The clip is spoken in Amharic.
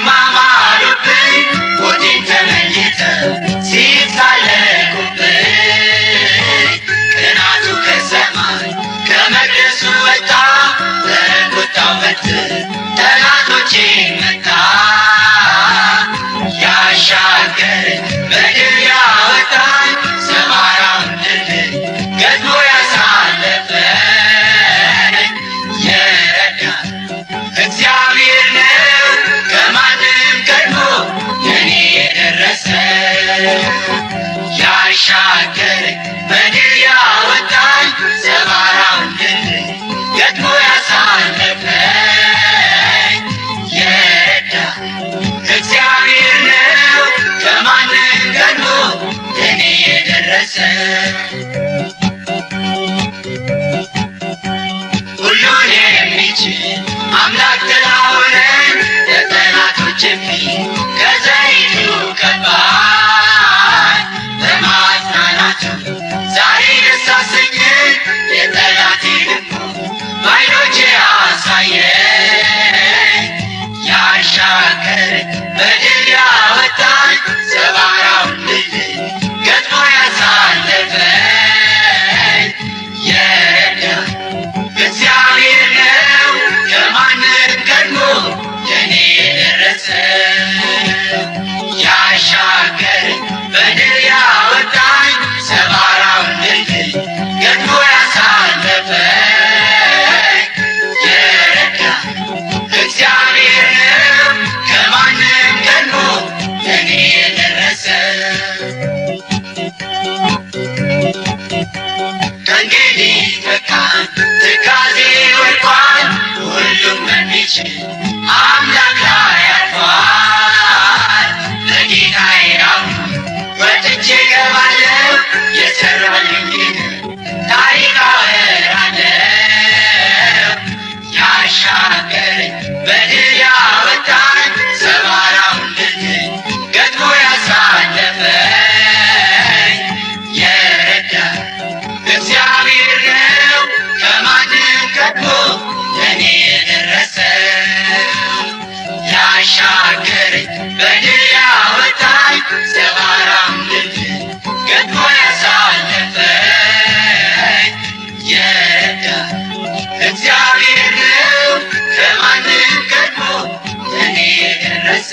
ሲማማሉብኝ ሞቴን ተመኝተው ሲሳለቁብኝ ቅናቱ ከሰማይ ከመቅደሱ ወጣ በቁጣው በትር ጠላቶቼን መታ። ያሻገረኝ በድል ያወጣኝ ሰባራውን ድልድይ ገጥሞ ያሳለፈኝ የረዳኝ እግዚአብሔር ነው ከማንም ቀድሞ ለኔ የደረሰ። ያሻገረኝ በድል ያወጣኝ ሰባራውን ድልድይ ገጥሞ ያሳለፈኝ የረዳኝ እግዚአብሔር ነው ከማንም ቀድሞ ለኔ የደረሰ። ሁሉን የሚችል አምላክ ጥላ ሆነኝ ለጠላቶቼ ፊት ከዘይቱ ቀባኝ። በማጽናናቱ ዛሬ ደስ አሰኘኝ የጠላቴን ልቡ በዓይኖቼ አሳየኝ። ያሻገረኝ በድል ያወጣኝ ሰባራውን ድልድይ ገጥሞ ያሳለፈኝ የረዳኝ እግዚአብሔር ነው ከማንም ቀድሞ ለኔ የደረሰ። ያሻገረኝ በድል ያወጣኝ ሰባራውን ድልድይ ገጥሞ ያሳለፈኝ የረዳኝ እግዚአብሔር ነው ከማንም ቀድሞ ለኔ የደረሰ። ከእንግዲህ በቃኝ ትካዜ ወድቋል ሁሉም በሚችል አምላክ ላይ አርፏል። ለጌታዬ አሁን ወጥቼ እገባለሁ የሠራልኝን ታሪክ አወራለሁ። ያሻገረኝ በድል ያወጣኝ ሰባራውን ድልድይ ገጥሞ ያሳለፈኝ የረዳኝ እግዚአብሔር ነው ከማንም ቀድሞ ለኔ የደረሰ። ያሻገረኝ በድል ያወጣኝ ሰባራውን ድልድይ ገጥሞ ያሳለፈኝ የረዳኝ እግዚአብሔር ነው ከማንም ቀድሞ ለኔ የደረሰ።